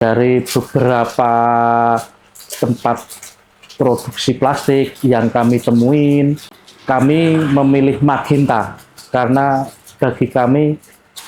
Dari beberapa tempat produksi plastik yang kami temuin, kami memilih Magenta karena bagi kami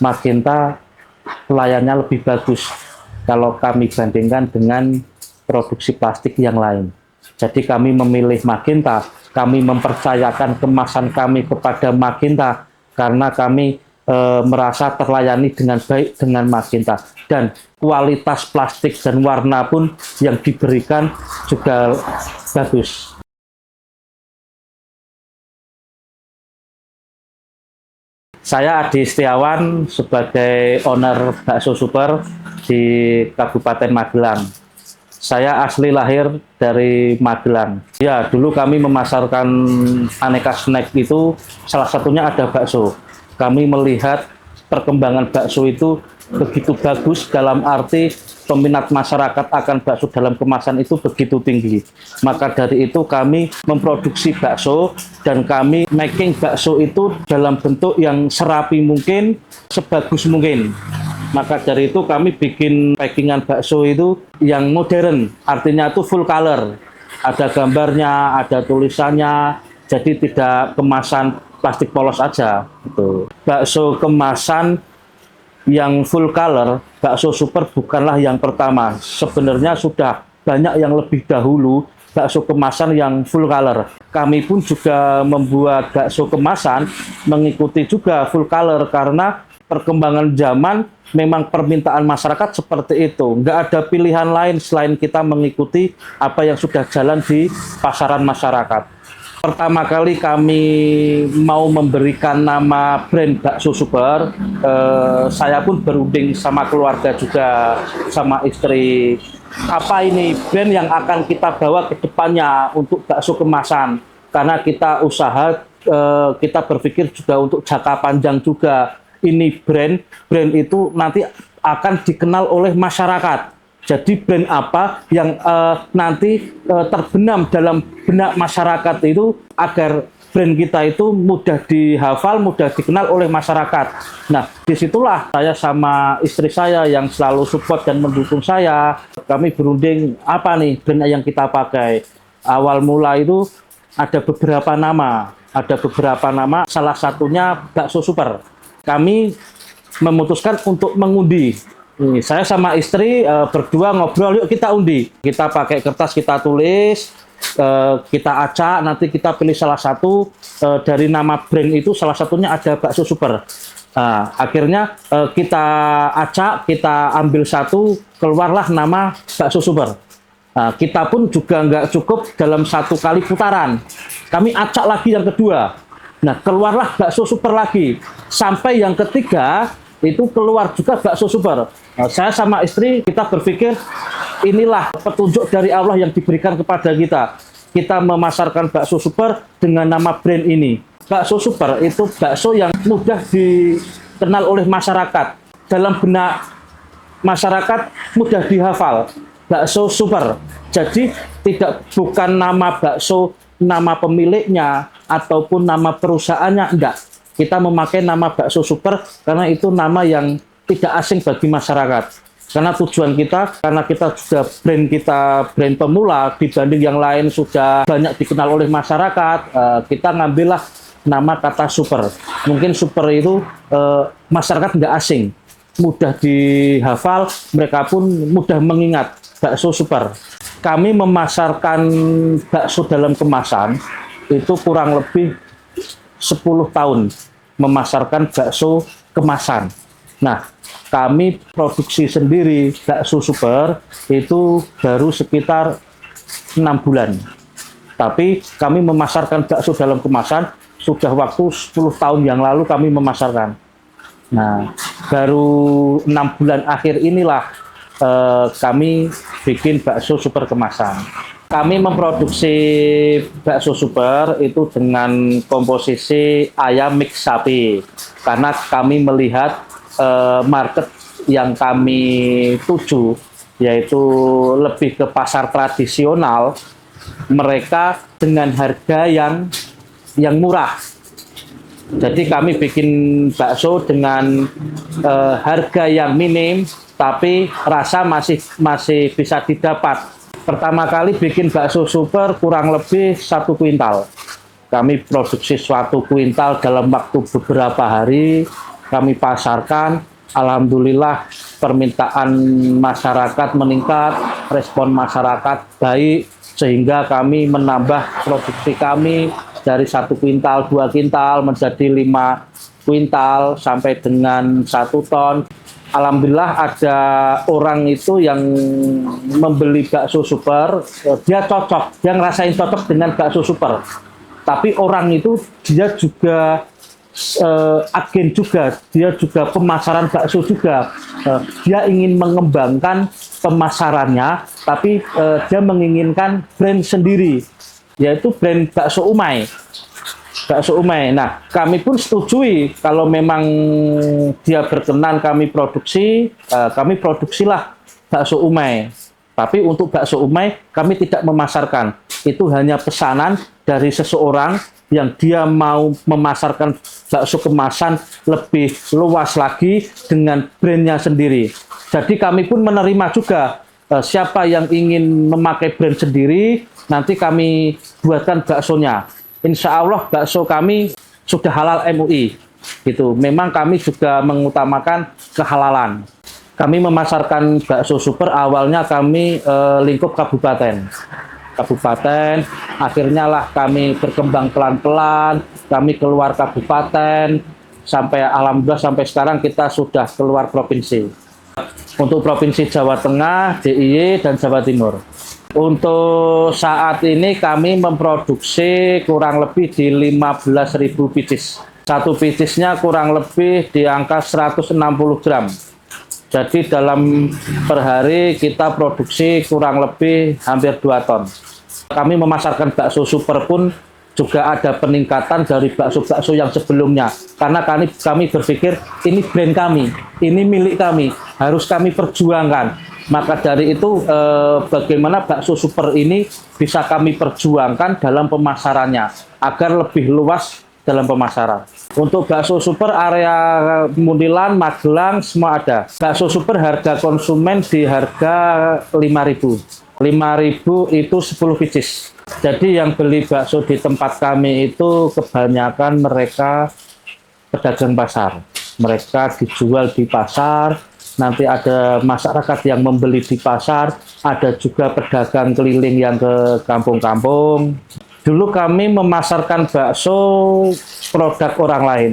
Magenta pelayannya lebih bagus kalau kami bandingkan dengan produksi plastik yang lain. Jadi kami memilih Magenta, kami mempercayakan kemasan kami kepada Magenta karena kami merasa terlayani dengan baik dengan Magenta, dan kualitas plastik dan warna pun yang diberikan juga bagus. Saya Adi Setiawan sebagai owner Bakso Super di Kabupaten Magelang. Saya asli lahir dari Magelang. Ya, dulu kami memasarkan aneka snack itu, salah satunya ada bakso. Kami melihat perkembangan bakso itu begitu bagus, dalam arti peminat masyarakat akan bakso dalam kemasan itu begitu tinggi. Maka dari itu kami memproduksi bakso dan kami making bakso itu dalam bentuk yang serapi mungkin, sebagus mungkin. Maka dari itu kami bikin packingan bakso itu yang modern, artinya itu full color. Ada gambarnya, ada tulisannya, jadi tidak kemasan plastik polos aja. Gitu. Bakso kemasan yang full color, Bakso Super bukanlah yang pertama. Sebenarnya sudah banyak yang lebih dahulu bakso kemasan yang full color. Kami pun juga membuat bakso kemasan mengikuti juga full color karena perkembangan zaman memang permintaan masyarakat seperti itu. Nggak ada pilihan lain selain kita mengikuti apa yang sudah jalan di pasaran masyarakat. Pertama kali kami mau memberikan nama brand Bakso Super, saya pun berunding sama keluarga juga, sama istri. Apa ini brand yang akan kita bawa ke depannya untuk bakso kemasan? Karena kita usaha, kita berpikir juga untuk jangka panjang juga. Ini brand itu nanti akan dikenal oleh masyarakat. Jadi brand apa yang nanti terbenam dalam benak masyarakat itu agar brand kita itu mudah dihafal, mudah dikenal oleh masyarakat. Nah, disitulah saya sama istri saya yang selalu support dan mendukung saya. Kami berunding apa nih brand yang kita pakai. Awal mula itu ada beberapa nama. Ada beberapa nama, salah satunya Bakso Super. Kami memutuskan untuk mengundi. Nih, saya sama istri berdua ngobrol, yuk kita undi. Kita pakai kertas, kita tulis, kita acak, nanti kita pilih salah satu dari nama brand itu, salah satunya ada Bakso Super. Nah, akhirnya kita acak, kita ambil satu, keluarlah nama Bakso Super. Nah, kita pun juga nggak cukup dalam satu kali putaran. Kami acak lagi yang kedua. Nah, keluarlah Bakso Super lagi. Sampai yang ketiga, itu keluar juga Bakso Super. Nah, saya sama istri kita berpikir inilah petunjuk dari Allah yang diberikan kepada kita. Kita memasarkan Bakso Super dengan nama brand ini. Bakso Super itu bakso yang mudah dikenal oleh masyarakat. Dalam benak masyarakat mudah dihafal. Bakso Super. Jadi bukan nama bakso, nama pemiliknya ataupun nama perusahaannya, enggak. Kita memakai nama Bakso Super karena itu nama yang tidak asing bagi masyarakat. Karena tujuan kita, karena kita sudah brand pemula dibanding yang lain sudah banyak dikenal oleh masyarakat, kita ngambillah nama kata super. Mungkin super itu masyarakat nggak asing, mudah dihafal, mereka pun mudah mengingat Bakso Super. Kami memasarkan bakso dalam kemasan itu kurang lebih 10 tahun memasarkan bakso kemasan. Nah, kami produksi sendiri Bakso Super itu baru sekitar 6 bulan. Tapi kami memasarkan bakso dalam kemasan sudah waktu 10 tahun yang lalu kami memasarkan. Nah, baru 6 bulan akhir inilah kami bikin Bakso Super kemasan. Kami memproduksi Bakso Super itu dengan komposisi ayam mix sapi. Karena kami melihat market yang kami tuju, yaitu lebih ke pasar tradisional, mereka dengan harga yang murah. Jadi kami bikin bakso dengan harga yang minim, tapi rasa masih bisa didapat. Pertama kali bikin bakso super kurang lebih 1 kuintal. Kami produksi 1 kuintal dalam waktu beberapa hari, kami pasarkan. Alhamdulillah permintaan masyarakat meningkat, respon masyarakat baik, sehingga kami menambah produksi kami dari 1 kuintal, 2 kuintal menjadi 5 kuintal sampai dengan 1 ton. Alhamdulillah ada orang itu yang membeli bakso super, dia cocok, dia ngerasain cocok dengan bakso super. Tapi orang itu dia juga agen juga, dia juga pemasaran bakso juga. Dia ingin mengembangkan pemasarannya, tapi dia menginginkan brand sendiri, yaitu brand bakso umai. Bakso umai. Nah, kami pun setujui kalau memang dia berkenan kami produksilah bakso umai. Tapi untuk bakso umai kami tidak memasarkan. Itu hanya pesanan dari seseorang yang dia mau memasarkan bakso kemasan lebih luas lagi dengan brandnya sendiri. Jadi kami pun menerima juga siapa yang ingin memakai brand sendiri, nanti kami buatkan baksonya. Insya Allah bakso kami sudah halal MUI. Gitu. Memang kami juga mengutamakan kehalalan. Kami memasarkan bakso super awalnya kami lingkup kabupaten. Akhirnya lah kami berkembang pelan-pelan, kami keluar kabupaten, sampai alhamdulillah sampai sekarang kita sudah keluar provinsi. Untuk Provinsi Jawa Tengah, DIY, dan Jawa Timur. Untuk saat ini kami memproduksi kurang lebih di 15.000 pieces. Satu piecesnya kurang lebih di angka 160 gram. Jadi dalam per hari kita produksi kurang lebih hampir 2 ton. Kami memasarkan bakso super pun juga ada peningkatan dari bakso-bakso yang sebelumnya. Karena kami berpikir ini brand kami, ini milik kami, harus kami perjuangkan. Maka dari itu bagaimana bakso super ini bisa kami perjuangkan dalam pemasarannya agar lebih luas dalam pemasaran. Untuk bakso super area Muntilan, Magelang semua ada. Bakso super harga konsumen di harga 5.000. 5.000 itu 10 pieces. Jadi yang beli bakso di tempat kami itu kebanyakan mereka pedagang pasar. Mereka dijual di pasar, nanti ada masyarakat yang membeli di pasar, ada juga pedagang keliling yang ke kampung-kampung. Dulu kami memasarkan bakso produk orang lain.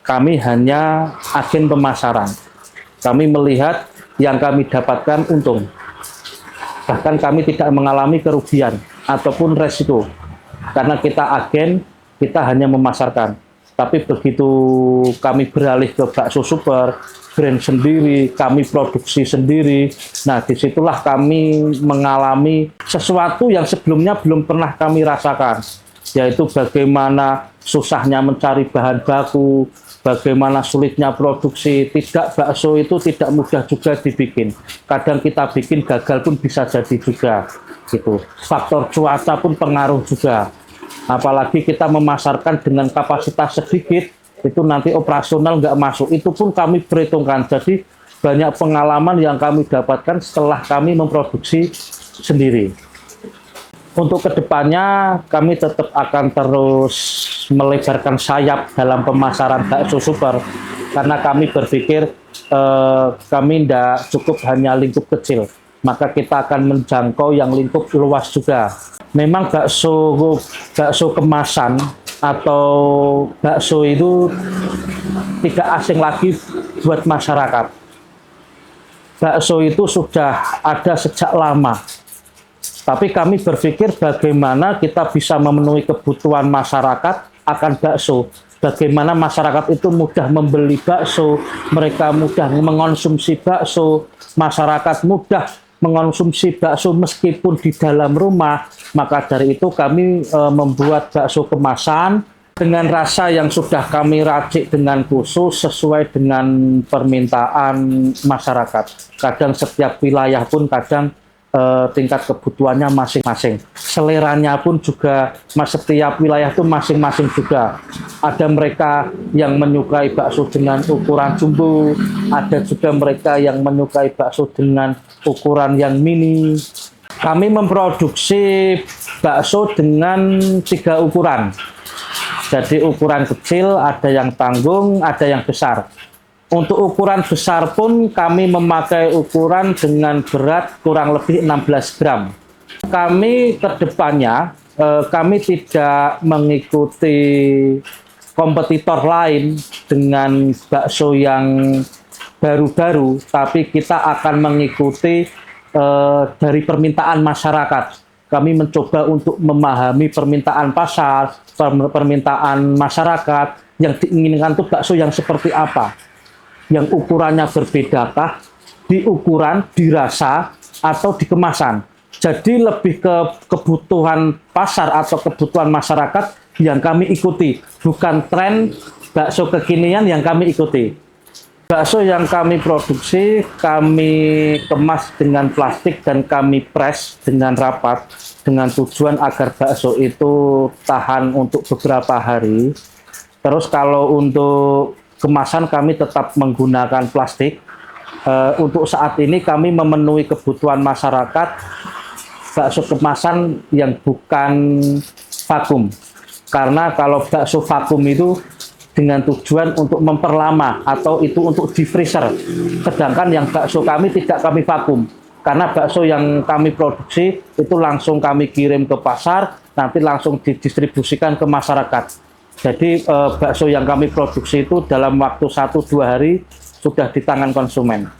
Kami hanya agen pemasaran. Kami melihat yang kami dapatkan untung. Bahkan kami tidak mengalami kerugian ataupun resiko. Karena kita agen, kita hanya memasarkan. Tapi begitu kami beralih ke bakso super, brand sendiri, kami produksi sendiri. Nah, disitulah kami mengalami sesuatu yang sebelumnya belum pernah kami rasakan, yaitu bagaimana susahnya mencari bahan baku, bagaimana sulitnya produksi. Bakso itu tidak mudah juga dibikin. Kadang kita bikin gagal pun bisa jadi juga. Gitu. Faktor cuaca pun pengaruh juga. Apalagi kita memasarkan dengan kapasitas sedikit, itu nanti operasional nggak masuk. Itu pun kami perhitungkan. Jadi banyak pengalaman yang kami dapatkan setelah kami memproduksi sendiri. Untuk kedepannya kami tetap akan terus melebarkan sayap dalam pemasaran bakso super. Karena kami berpikir kami tidak cukup hanya lingkup kecil. Maka kita akan menjangkau yang lingkup luas juga. Memang bakso kemasan atau bakso itu tidak asing lagi buat masyarakat. Bakso itu sudah ada sejak lama. Tapi kami berpikir bagaimana kita bisa memenuhi kebutuhan masyarakat akan bakso. Bagaimana masyarakat itu mudah membeli bakso, mereka mudah mengonsumsi bakso, masyarakat mudah mengonsumsi bakso meskipun di dalam rumah. Maka dari itu kami membuat bakso kemasan dengan rasa yang sudah kami racik dengan khusus sesuai dengan permintaan masyarakat. Kadang setiap wilayah pun kadang tingkat kebutuhannya masing-masing. Seleranya pun juga setiap wilayah itu masing-masing juga. Ada mereka yang menyukai bakso dengan ukuran jumbo, ada juga mereka yang menyukai bakso dengan ukuran yang mini. Kami memproduksi bakso dengan 3 ukuran. Jadi ukuran kecil, ada yang tanggung, ada yang besar. Untuk ukuran besar pun kami memakai ukuran dengan berat kurang lebih 16 gram. Kami kedepannya, kami tidak mengikuti kompetitor lain dengan bakso yang baru-baru, tapi kita akan mengikuti dari permintaan masyarakat. Kami mencoba untuk memahami permintaan pasar, permintaan masyarakat yang diinginkan itu bakso yang seperti apa, yang ukurannya berbedakah, di ukuran, di rasa, atau di kemasan. Jadi lebih ke kebutuhan pasar atau kebutuhan masyarakat yang kami ikuti, bukan tren bakso kekinian yang kami ikuti. Bakso yang kami produksi, kami kemas dengan plastik dan kami press dengan rapat dengan tujuan agar bakso itu tahan untuk beberapa hari. Terus kalau untuk kemasan kami tetap menggunakan plastik. Untuk saat ini kami memenuhi kebutuhan masyarakat bakso kemasan yang bukan vakum. Karena kalau bakso vakum itu dengan tujuan untuk memperlama atau itu untuk di freezer. Sedangkan yang bakso kami tidak kami vakum. Karena bakso yang kami produksi itu langsung kami kirim ke pasar, nanti langsung didistribusikan ke masyarakat. Jadi bakso yang kami produksi itu dalam waktu 1-2 hari sudah di tangan konsumen.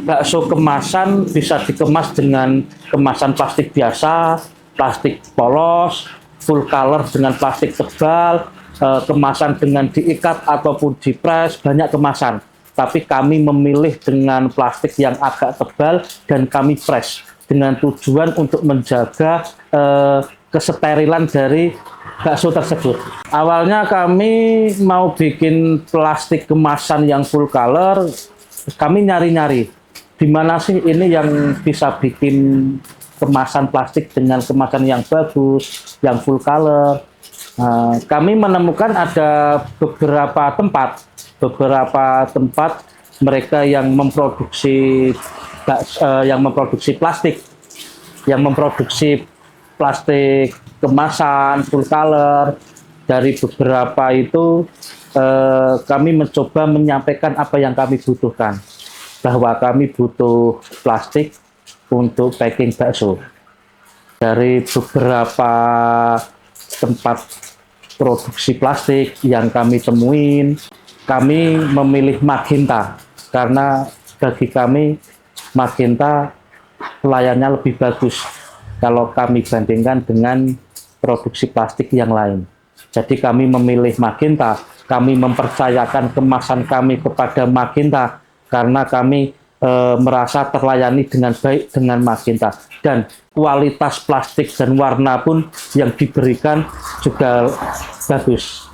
Bakso kemasan bisa dikemas dengan kemasan plastik biasa, plastik polos, full color dengan plastik tebal, kemasan dengan diikat ataupun dipres, banyak kemasan. Tapi kami memilih dengan plastik yang agak tebal dan kami press dengan tujuan untuk menjaga kesterilan dari bakso tersebut. Awalnya kami mau bikin plastik kemasan yang full color, kami nyari-nyari di mana sih ini yang bisa bikin kemasan plastik dengan kemasan yang bagus, yang full color. Kami menemukan ada beberapa tempat mereka yang memproduksi plastik, yang memproduksi plastik kemasan full color. Dari beberapa itu kami mencoba menyampaikan apa yang kami butuhkan, bahwa kami butuh plastik untuk packing bakso. Dari beberapa tempat produksi plastik yang kami temuin, kami memilih Magenta karena bagi kami Magenta pelayannya lebih bagus kalau kami bandingkan dengan produksi plastik yang lain. Jadi kami memilih Magenta, kami mempercayakan kemasan kami kepada Magenta karena kami merasa terlayani dengan baik dengan Magenta, dan kualitas plastik dan warna pun yang diberikan juga bagus.